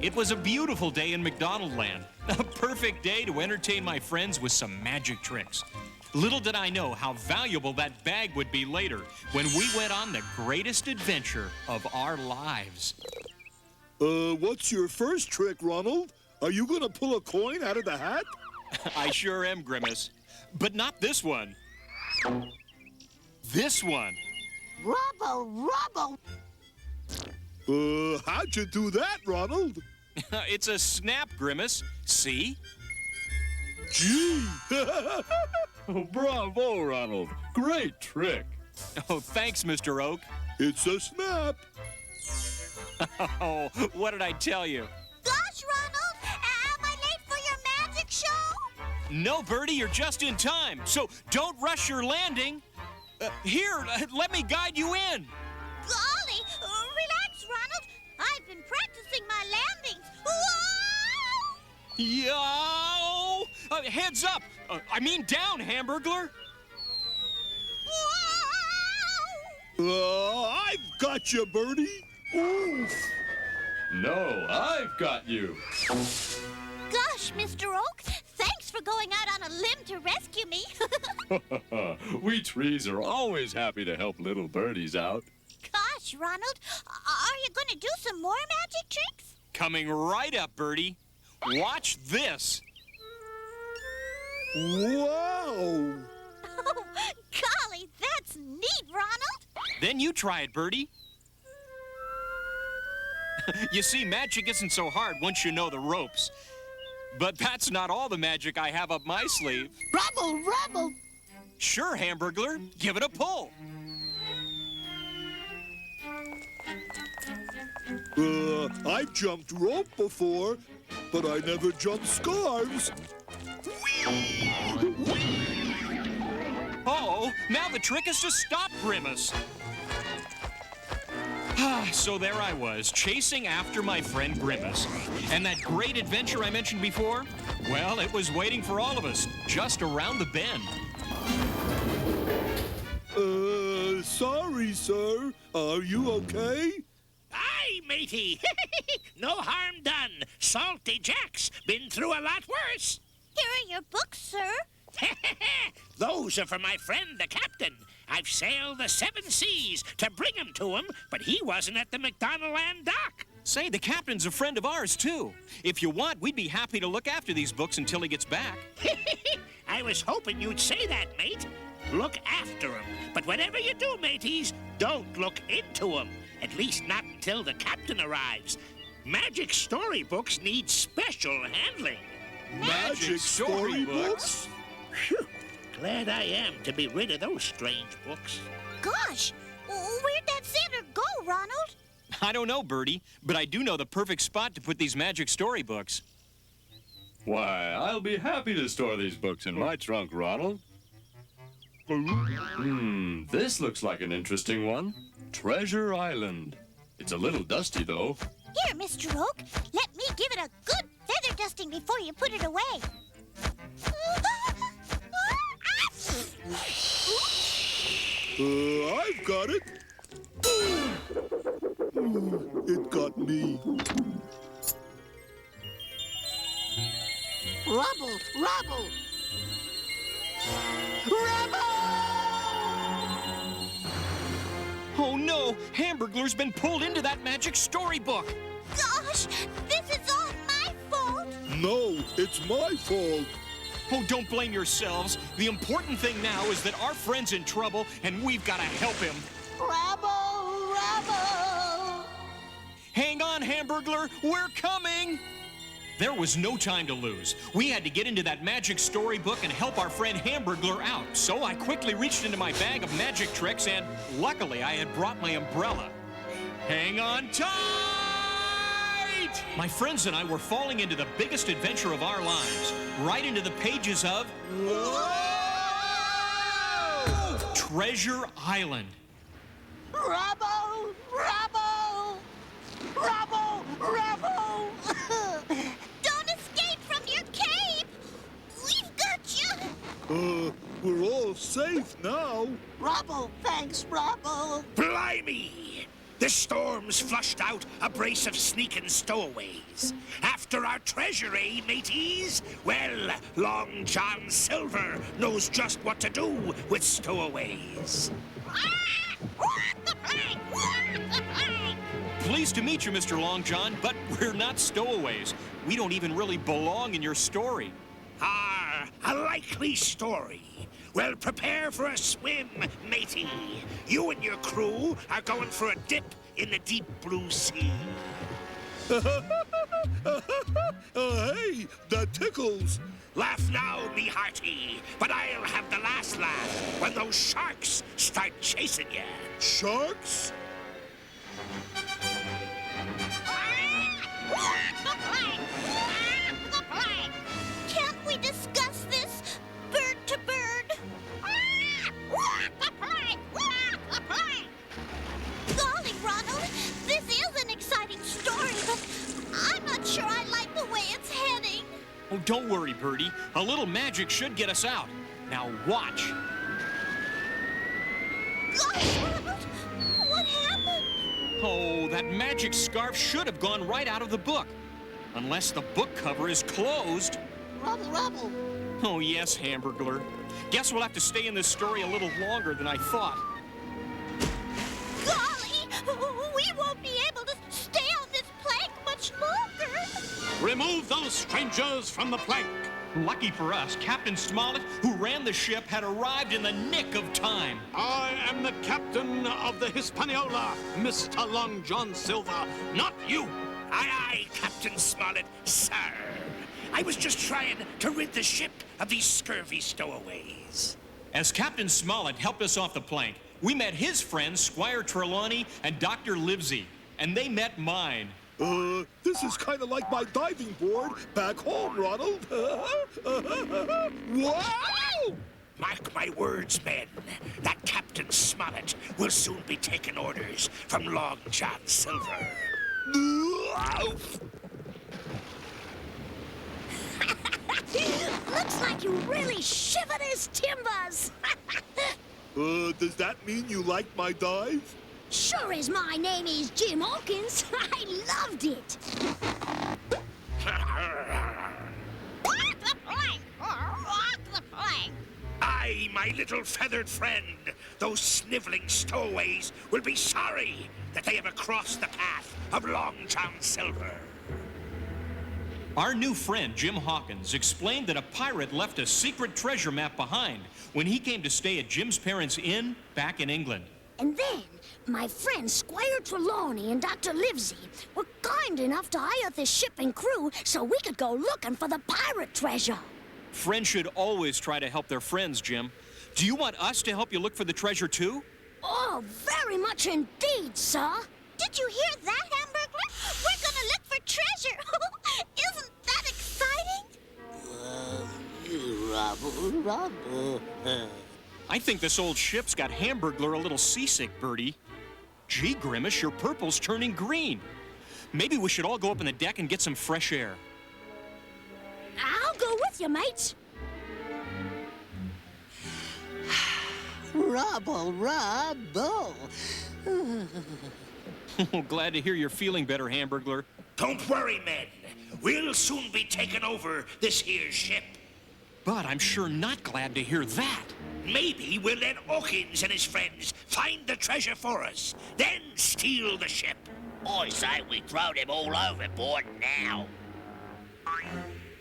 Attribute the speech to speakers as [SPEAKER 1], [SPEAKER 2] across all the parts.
[SPEAKER 1] It was a beautiful day in McDonaldland. A perfect day to entertain my friends with some magic tricks. Little did I know how valuable that bag would be later when we went on the greatest adventure of our lives.
[SPEAKER 2] What's your first trick, Ronald? Are you gonna pull a coin out of the hat?
[SPEAKER 1] I sure am, Grimace. But not this one. This one.
[SPEAKER 3] Rubble!
[SPEAKER 2] How'd you do that, Ronald?
[SPEAKER 1] It's a snap, Grimace. See?
[SPEAKER 2] Gee!
[SPEAKER 4] Bravo, Ronald. Great trick.
[SPEAKER 1] Oh, thanks, Mr. Oak.
[SPEAKER 2] It's a snap.
[SPEAKER 1] Oh, what did I tell you?
[SPEAKER 3] Gosh, Ronald! Am I late for your magic show?
[SPEAKER 1] No, Birdie, you're just in time. So don't rush your landing. Here, let me guide you in.
[SPEAKER 3] Golly! Relax, Ronald. I've been practicing my landings. Whoa!
[SPEAKER 1] Yo! Heads up! I mean down, hamburglar.
[SPEAKER 3] Whoa!
[SPEAKER 2] I've got you, Birdie. Oof.
[SPEAKER 4] No, I've got you.
[SPEAKER 3] Gosh, Mr. Oak, thanks for going out on a limb to rescue me.
[SPEAKER 4] We trees are always happy to help little birdies out.
[SPEAKER 3] Gosh, Ronald, are you going to do some more magic tricks?
[SPEAKER 1] Coming right up, Birdie. Watch this.
[SPEAKER 2] Wow!
[SPEAKER 3] Oh, golly, that's neat, Ronald.
[SPEAKER 1] Then you try it, Birdie. You see, magic isn't so hard once you know the ropes. But that's not all the magic I have up my sleeve.
[SPEAKER 3] Rubble!
[SPEAKER 1] Sure, hamburglar. Give it a pull.
[SPEAKER 2] I've jumped rope before, but I never jumped scarves.
[SPEAKER 1] Uh-oh, now the trick is to stop Grimace. So there I was, chasing after my friend Grimace. And that great adventure I mentioned before? Well, it was waiting for all of us, just around the bend.
[SPEAKER 2] Sorry, sir. Are you okay?
[SPEAKER 5] Aye, matey. No harm done. Salty Jack's been through a lot worse.
[SPEAKER 3] Here are your books, sir.
[SPEAKER 5] Those are for my friend, the captain. I've sailed the 7 seas to bring 'em to him, but he wasn't at the McDonaldland dock.
[SPEAKER 1] Say, the captain's a friend of ours, too. If you want, we'd be happy to look after these books until he gets back.
[SPEAKER 5] I was hoping you'd say that, mate. Look after 'em. But whatever you do, mateys, don't look into 'em. At least not until the captain arrives. Magic storybooks need special handling.
[SPEAKER 2] Magic storybooks?
[SPEAKER 5] Phew. Glad I am to be rid of those strange books.
[SPEAKER 3] Gosh, where'd that sailor go, Ronald?
[SPEAKER 1] I don't know, Birdie, but I do know the perfect spot to put these magic storybooks.
[SPEAKER 4] Why, I'll be happy to store these books in my trunk, Ronald. This looks like an interesting one. Treasure Island. It's a little dusty, though.
[SPEAKER 3] Here, Mr. Oak, let me give it a good feather dusting before you put it away.
[SPEAKER 2] I've got it. It got me.
[SPEAKER 3] Rubble!
[SPEAKER 1] Oh no, Hamburglar's been pulled into that magic storybook.
[SPEAKER 3] Gosh, this is all my fault.
[SPEAKER 2] No, it's my fault.
[SPEAKER 1] Oh, don't blame yourselves. The important thing now is that our friend's in trouble and we've got to help him.
[SPEAKER 3] Rubble!
[SPEAKER 1] Hang on, Hamburglar, we're coming. There was no time to lose. We had to get into that magic storybook and help our friend Hamburglar out. So I quickly reached into my bag of magic tricks and luckily I had brought my umbrella. Hang on tight! My friends and I were falling into the biggest adventure of our lives, right into the pages of Treasure Island.
[SPEAKER 3] Rubble! Don't escape from your cave! We've got you!
[SPEAKER 2] We're all safe now.
[SPEAKER 3] Rubble, thanks, Rubble.
[SPEAKER 5] Blimey! The storm's flushed out a brace of sneaking stowaways. After our treasure, eh, mateys? Well, Long John Silver knows just what to do with stowaways.
[SPEAKER 1] Pleased to meet you, Mr. Long John, but we're not stowaways. We don't even really belong in your story.
[SPEAKER 5] Ah, a likely story. Well, prepare for a swim, matey. You and your crew are going for a dip in the deep blue sea.
[SPEAKER 2] Hey, that tickles.
[SPEAKER 5] Laugh now, me hearty, but I'll have the last laugh when those sharks start chasing you.
[SPEAKER 2] Sharks?
[SPEAKER 3] Can't we discuss this bird to bird? Golly, Ronald, this is an exciting story, but I'm not sure I like the way it's heading.
[SPEAKER 1] Oh, don't worry, Birdie. A little magic should get us out. Now watch.
[SPEAKER 3] Gosh, Ronald, what happened?
[SPEAKER 1] Oh, that magic scarf should have gone right out of the book. Unless the book cover is closed.
[SPEAKER 3] Rubble.
[SPEAKER 1] Oh, yes, hamburglar. Guess we'll have to stay in this story a little longer than I thought.
[SPEAKER 3] Golly, we won't be able to stay on this plank much longer.
[SPEAKER 6] Remove those strangers from the plank.
[SPEAKER 1] Lucky for us, Captain Smollett, who ran the ship, had arrived in the nick of time.
[SPEAKER 6] I am the captain of the Hispaniola, Mr. Long John Silver, not you.
[SPEAKER 5] Aye, aye, Captain Smollett, sir. I was just trying to rid the ship of these scurvy stowaways.
[SPEAKER 1] As Captain Smollett helped us off the plank, we met his friends, Squire Trelawney and Dr. Livesey, and they met mine.
[SPEAKER 2] This is kind of like my diving board back home, Ronald. Wow!
[SPEAKER 5] Mark my words, men. That Captain Smollett will soon be taking orders from Long John Silver.
[SPEAKER 3] Looks like you really shivered his timbers.
[SPEAKER 2] Does that mean you like my dive?
[SPEAKER 3] Sure as my name is Jim Hawkins, I loved it. Walk the plank! Walk the plank!
[SPEAKER 5] Aye, my little feathered friend. Those sniveling stowaways will be sorry that they ever crossed the path of Long John Silver.
[SPEAKER 1] Our new friend, Jim Hawkins, explained that a pirate left a secret treasure map behind when he came to stay at Jim's parents' inn back in England.
[SPEAKER 7] And then, my friends Squire Trelawney and Dr. Livesey were kind enough to hire this ship and crew so we could go looking for the pirate treasure.
[SPEAKER 1] Friends should always try to help their friends, Jim. Do you want us to help you look for the treasure, too?
[SPEAKER 7] Oh, very much indeed, sir.
[SPEAKER 3] Did you hear that, Hamburglar? We're gonna look for treasure. Isn't that exciting?
[SPEAKER 1] I think this old ship's got Hamburglar a little seasick, Birdie. Gee, Grimace, your purple's turning green. Maybe we should all go up on the deck and get some fresh air.
[SPEAKER 7] I'll go with you, mates.
[SPEAKER 8] Rubble.
[SPEAKER 1] Glad to hear you're feeling better, Hamburglar.
[SPEAKER 5] Don't worry, men. We'll soon be taking over this here ship.
[SPEAKER 1] But I'm sure not glad to hear that.
[SPEAKER 5] Maybe we'll let Hawkins and his friends find the treasure for us, then steal the ship.
[SPEAKER 8] I say we throw them all overboard now.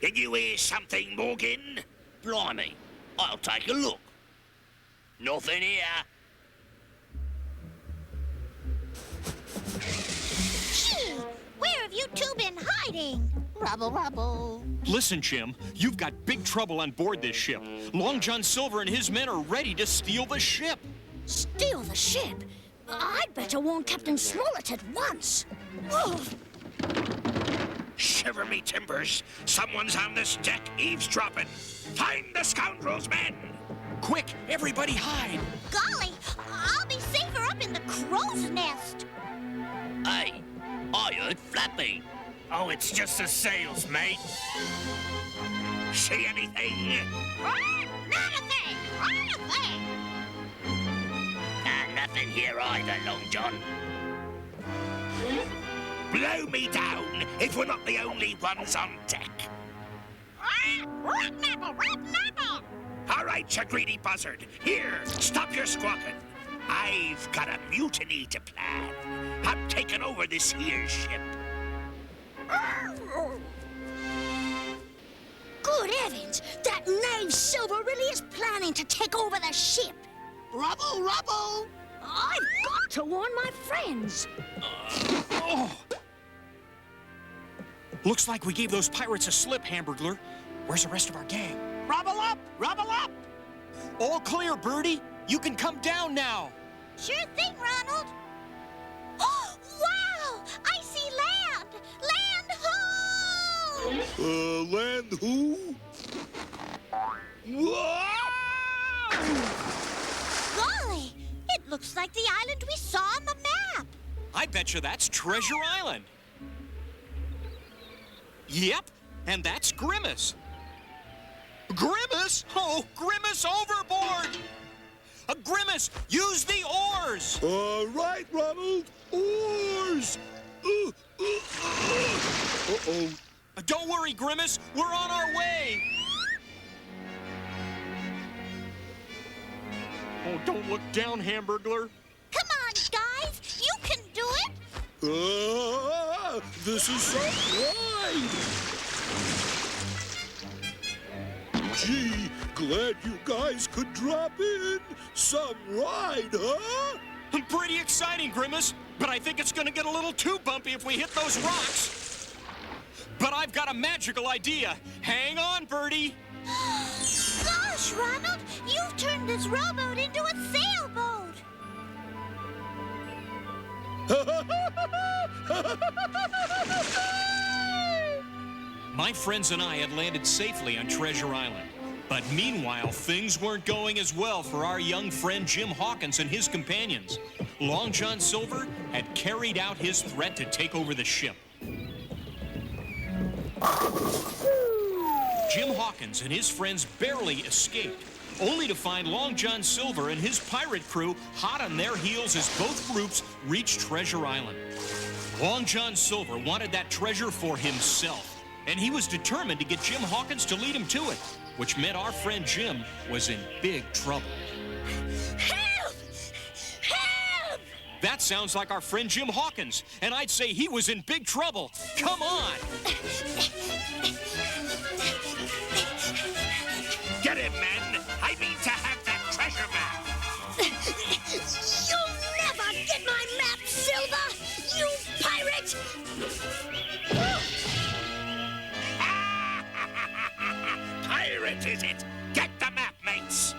[SPEAKER 5] Did you hear something, Morgan?
[SPEAKER 8] Blimey, I'll take a look. Nothing here.
[SPEAKER 3] Gee, where have you two been hiding?
[SPEAKER 8] Rubble.
[SPEAKER 1] Listen, Jim, you've got big trouble on board this ship. Long John Silver and his men are ready to steal the ship.
[SPEAKER 7] Steal the ship? I'd better warn Captain Smollett at once. Oof.
[SPEAKER 5] Shiver me timbers. Someone's on this deck eavesdropping. Find the scoundrels, men!
[SPEAKER 1] Quick, everybody hide.
[SPEAKER 3] Golly, I'll be safer up in the crow's nest.
[SPEAKER 8] Hey, I heard flapping.
[SPEAKER 5] Oh, it's just the sails, mate. See anything?
[SPEAKER 3] Not a thing! Not a thing!
[SPEAKER 8] Nothing here either, Long John.
[SPEAKER 5] Blow me down if we're not the only ones on deck. All right, you greedy buzzard. Here, stop your squawking. I've got a mutiny to plan. I'm taking over this here ship.
[SPEAKER 7] Good heavens! That knave Silver really is planning to take over the ship.
[SPEAKER 6] Rubble, rubble!
[SPEAKER 7] I've got to warn my friends.
[SPEAKER 1] Looks like we gave those pirates a slip, Hamburglar. Where's the rest of our gang?
[SPEAKER 6] Rubble up! Rubble up!
[SPEAKER 1] All clear, Birdie. You can come down now.
[SPEAKER 3] Sure thing, Ronald. Oh, wow! I see land! Land ho!
[SPEAKER 2] Land who? Whoa!
[SPEAKER 3] Golly, it looks like the island we saw on the map.
[SPEAKER 1] I bet you that's Treasure Island. Yep, and that's Grimace. Grimace? Oh, Grimace overboard! Grimace, use the oars!
[SPEAKER 2] All right, Ronald. Oars! Uh-oh.
[SPEAKER 1] Don't worry, Grimace. We're on our way. Oh, don't look down, Hamburglar.
[SPEAKER 3] Come on, guys. You can do it.
[SPEAKER 2] This is some ride! Gee, glad you guys could drop in. Some ride, huh?
[SPEAKER 1] Pretty exciting, Grimace, but I think it's gonna get a little too bumpy if we hit those rocks. But I've got a magical idea. Hang on, Birdie.
[SPEAKER 3] Gosh, Ronald, you've turned this rowboat into a sailboat.
[SPEAKER 1] My friends and I had landed safely on Treasure Island. But meanwhile, things weren't going as well for our young friend Jim Hawkins and his companions. Long John Silver had carried out his threat to take over the ship. Jim Hawkins and his friends barely escaped, only to find Long John Silver and his pirate crew hot on their heels as both groups reached Treasure Island. Long John Silver wanted that treasure for himself, and he was determined to get Jim Hawkins to lead him to it, which meant our friend Jim was in big trouble.
[SPEAKER 7] Help! Help!
[SPEAKER 1] That sounds like our friend Jim Hawkins, and I'd say he was in big trouble. Come on!
[SPEAKER 5] Get him, men! I mean to have that treasure map!
[SPEAKER 7] You'll never get my map, Silver! You pirate!
[SPEAKER 5] Pirate, is it? Get the map, mates!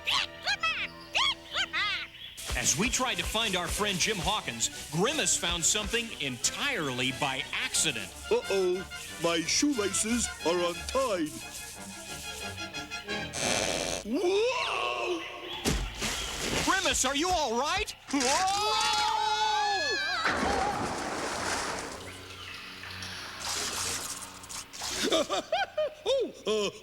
[SPEAKER 3] Get the map! Get the map!
[SPEAKER 1] As we tried to find our friend Jim Hawkins, Grimace found something entirely by accident.
[SPEAKER 2] Uh-oh, my shoelaces are untied. Whoa!
[SPEAKER 1] Grimace, are you all right? Whoa!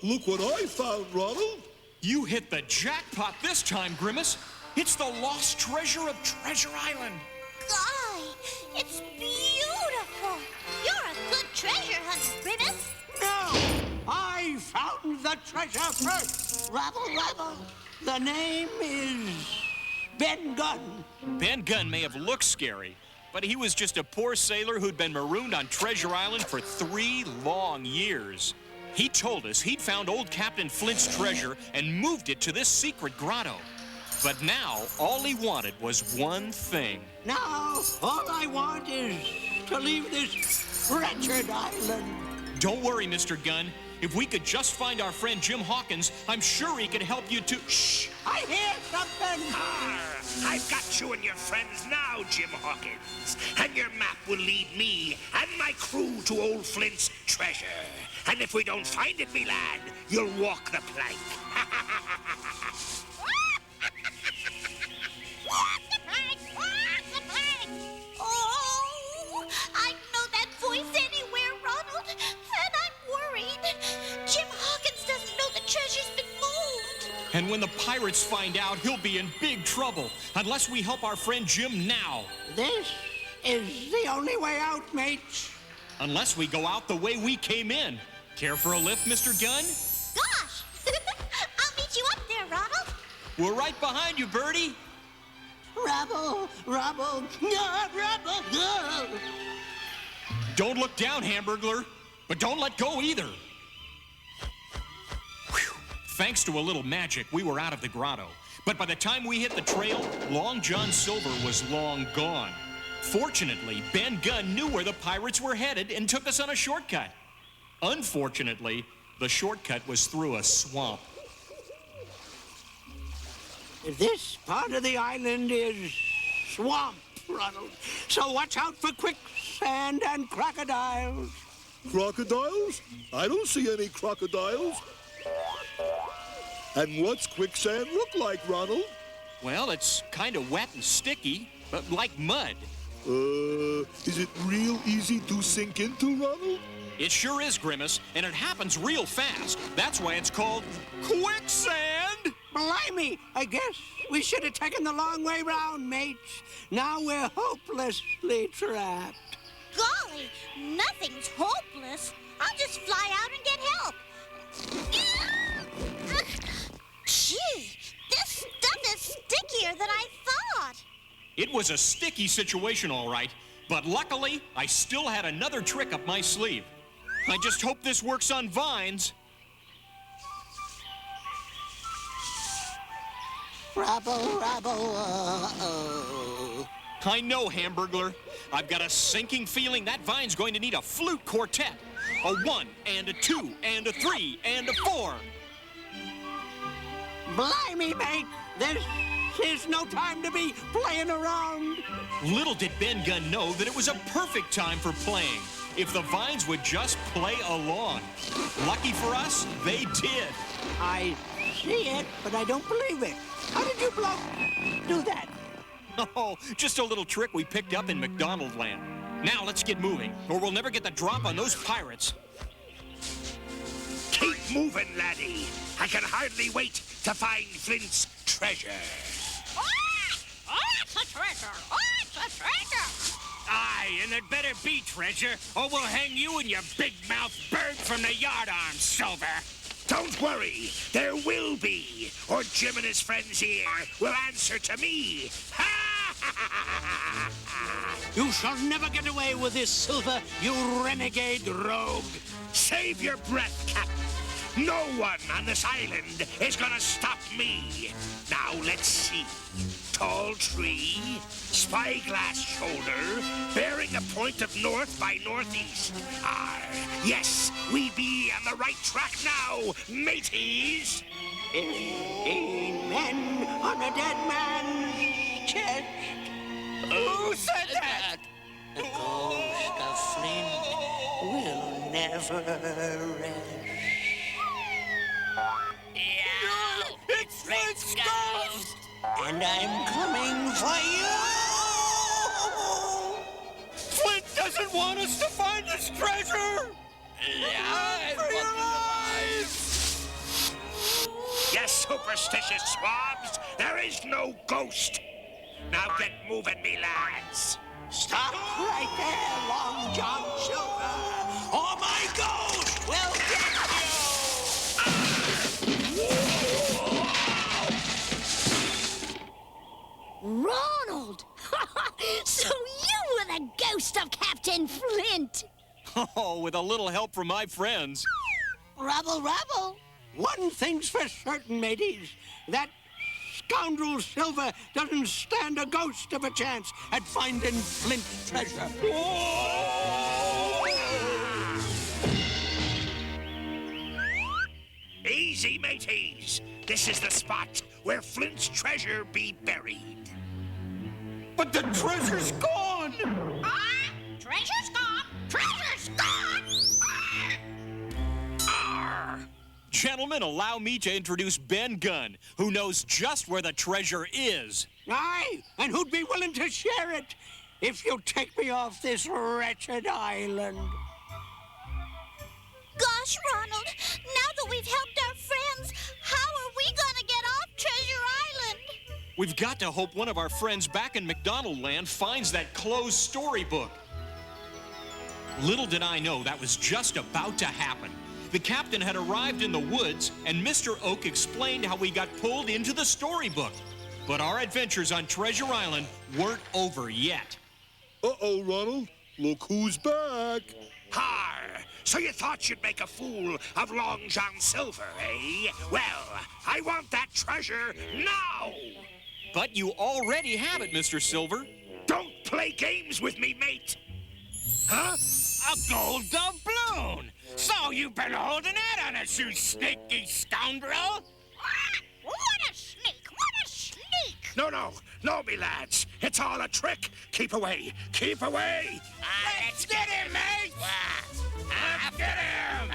[SPEAKER 2] Look what I found, Ronald.
[SPEAKER 1] You hit the jackpot this time, Grimace. It's the lost treasure of Treasure Island.
[SPEAKER 3] Golly, it's beautiful. You're a good treasure hunter, Grimace.
[SPEAKER 6] No! I found the treasure first. Rabble, rabble. The name is Ben Gunn.
[SPEAKER 1] Ben Gunn may have looked scary, but he was just a poor sailor who'd been marooned on Treasure Island for 3 long years. He told us he'd found old Captain Flint's treasure and moved it to this secret grotto. But now, all he wanted was one thing.
[SPEAKER 6] Now, all I want is to leave this wretched island.
[SPEAKER 1] Don't worry, Mr. Gunn. If we could just find our friend Jim Hawkins, I'm sure he could help you to... Shh!
[SPEAKER 6] I hear something.
[SPEAKER 5] I've got you and your friends now, Jim Hawkins. And your map will lead me and my crew to old Flint's treasure. And if we don't find it, me lad, you'll walk the plank.
[SPEAKER 3] Walk the plank! Walk the plank! Oh, I know that voice anywhere, Ronald, and I'm worried. Jim Hawkins doesn't know the treasure's been moved.
[SPEAKER 1] And when the pirates find out, he'll be in big trouble, unless we help our friend Jim now.
[SPEAKER 6] This is the only way out, mates.
[SPEAKER 1] Unless we go out the way we came in. Care for a lift, Mr. Gunn?
[SPEAKER 3] Gosh! I'll meet you up there, Ronald.
[SPEAKER 1] We're right behind you, Birdie.
[SPEAKER 6] Rubble, rubble, no, rubble, no.
[SPEAKER 1] Don't look down, Hamburglar, but don't let go either. Whew. Thanks to a little magic, we were out of the grotto. But by the time we hit the trail, Long John Silver was long gone. Fortunately, Ben Gunn knew where the pirates were headed and took us on a shortcut. Unfortunately, the shortcut was through a swamp.
[SPEAKER 6] This part of the island is swamp, Ronald. So watch out for quicksand and crocodiles.
[SPEAKER 2] Crocodiles? I don't see any crocodiles. And what's quicksand look like, Ronald?
[SPEAKER 1] Well, it's kind of wet and sticky, but like mud.
[SPEAKER 2] Is it real easy to sink into, Ronald?
[SPEAKER 1] It sure is, Grimace, and it happens real fast. That's why it's called quicksand.
[SPEAKER 6] Blimey, I guess we should have taken the long way round, mates. Now we're hopelessly trapped.
[SPEAKER 3] Golly, nothing's hopeless. I'll just fly out and get help. Gee, this stuff is stickier than I thought.
[SPEAKER 1] It was a sticky situation, all right, but luckily, I still had another trick up my sleeve. I just hope this works on vines.
[SPEAKER 6] Rubble, rubble, uh-oh.
[SPEAKER 1] I know, Hamburglar. I've got a sinking feeling that vine's going to need a flute quartet. A 1 and a 2 and a 3 and a 4.
[SPEAKER 6] Blimey, mate, this is no time to be playing around.
[SPEAKER 1] Little did Ben Gunn know that it was a perfect time for playing. If the vines would just play along. Lucky for us, they did.
[SPEAKER 6] I see it, but I don't believe it. How did you do that?
[SPEAKER 1] Oh, just a little trick we picked up in McDonaldland. Now let's get moving, or we'll never get the drop on those pirates.
[SPEAKER 5] Keep moving, laddie. I can hardly wait to find Flint's treasure.
[SPEAKER 3] Oh, it's a treasure! Oh, it's a treasure!
[SPEAKER 5] Aye, and it better be treasure, or we'll hang you and your big-mouth bird from the yardarm, Silver. Don't worry, there will be, or Jim and his friends here will answer to me.
[SPEAKER 6] You shall never get away with this, Silver, you renegade rogue.
[SPEAKER 5] Save your breath, Captain. No one on this island is gonna stop me. Now let's see. Tall tree, spyglass shoulder, bearing a point of north by northeast. Yes, we be on the right track now, mateys.
[SPEAKER 6] 15 men on a dead man's chest.
[SPEAKER 5] Who said that?
[SPEAKER 6] The ghost of Flint will never rest.
[SPEAKER 8] Yeah,
[SPEAKER 1] It's Flint's ghost!
[SPEAKER 6] And I'm coming for you!
[SPEAKER 1] Flint doesn't want us to find his treasure!
[SPEAKER 5] Yes, superstitious swabs, there is no ghost. Now get moving, me lads.
[SPEAKER 6] Stop right there, Long John Silver, or my ghost will get you!
[SPEAKER 7] Ronald! So you were the ghost of Captain Flint!
[SPEAKER 1] Oh, with a little help from my friends.
[SPEAKER 6] Rubble, rubble! One thing's for certain, mateys. That scoundrel Silver doesn't stand a ghost of a chance at finding Flint's treasure.
[SPEAKER 5] Easy, mateys. This is the spot where Flint's treasure be buried.
[SPEAKER 1] But the treasure's gone!
[SPEAKER 3] Treasure's gone! Treasure's gone!
[SPEAKER 1] Gentlemen, allow me to introduce Ben Gunn, who knows just where the treasure is.
[SPEAKER 6] Aye, and who'd be willing to share it if you take me off this wretched island?
[SPEAKER 3] Gosh, Ronald, now that we've helped our friends, how are we gonna get off Treasure Island?
[SPEAKER 1] We've got to hope one of our friends back in McDonaldland finds that closed storybook. Little did I know that was just about to happen. The captain had arrived in the woods, and Mr. Oak explained how we got pulled into the storybook. But our adventures on Treasure Island weren't over yet.
[SPEAKER 2] Uh-oh, Ronald. Look who's back.
[SPEAKER 5] Har! So you thought you'd make a fool of Long John Silver, eh? Well, I want that treasure now!
[SPEAKER 1] But you already have it, Mr. Silver.
[SPEAKER 5] Don't play games with me, mate! Huh?
[SPEAKER 8] A gold doubloon! So you've been holding out on us, you sneaky scoundrel!
[SPEAKER 3] What a sneak! What a sneak!
[SPEAKER 5] No, me lads. It's all a trick. Keep away. Keep away.
[SPEAKER 8] Let's get him, mate! After him!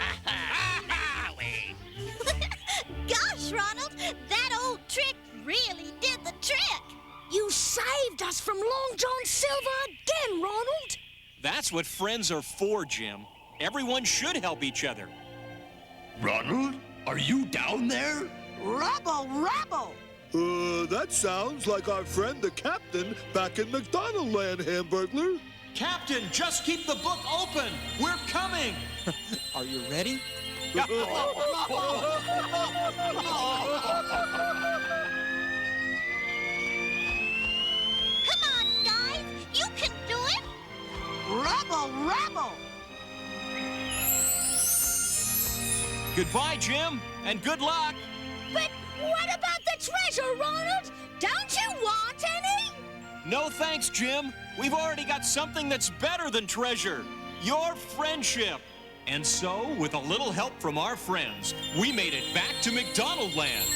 [SPEAKER 3] Gosh, Ronald, that old trick really did the trick.
[SPEAKER 7] You saved us from Long John Silver again, Ronald.
[SPEAKER 1] That's what friends are for, Jim. Everyone should help each other.
[SPEAKER 4] Ronald, are you down there?
[SPEAKER 6] Rubble, rubble!
[SPEAKER 2] That sounds like our friend the captain back in McDonaldland, Hamburglar.
[SPEAKER 1] Captain, just keep the book open. We're coming. Are you ready?
[SPEAKER 3] Come on, guys. You can do it.
[SPEAKER 6] Rubble, rubble!
[SPEAKER 1] Goodbye, Jim, and good luck.
[SPEAKER 7] But what about the treasure, Ronald? Don't you want any?
[SPEAKER 1] No thanks, Jim. We've already got something that's better than treasure. Your friendship. And so, with a little help from our friends, we made it back to McDonaldland.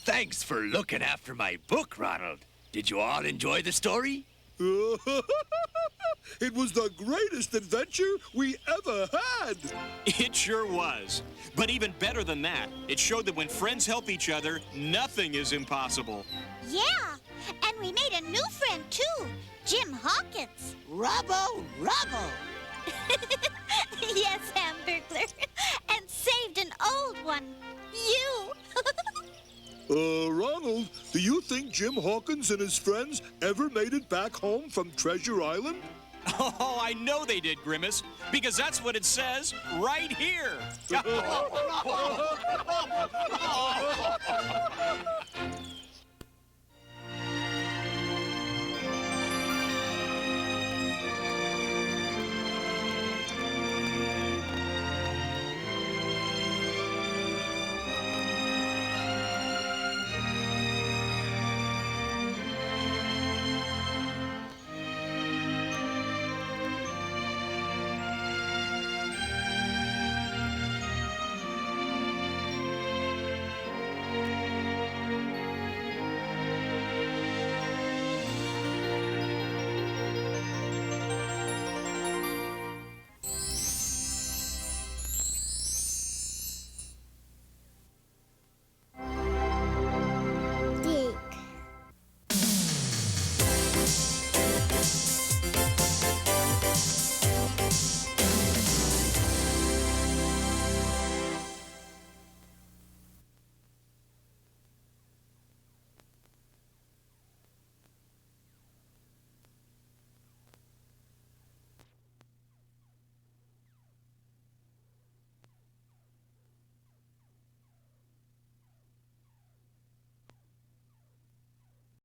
[SPEAKER 8] Thanks for looking after my book, Ronald. Did you all enjoy the story?
[SPEAKER 2] It was the greatest adventure we ever had.
[SPEAKER 1] It sure was. But even better than that, it showed that when friends help each other, nothing is impossible.
[SPEAKER 3] Yeah, and we made a new friend, too. Jim Hawkins.
[SPEAKER 6] Rubble, rubble!
[SPEAKER 3] Yes, Hamburglar. And saved an old one. You.
[SPEAKER 2] Ronald, do you think Jim Hawkins and his friends ever made it back home from Treasure Island?
[SPEAKER 1] Oh, I know they did, Grimace, because that's what it says right here.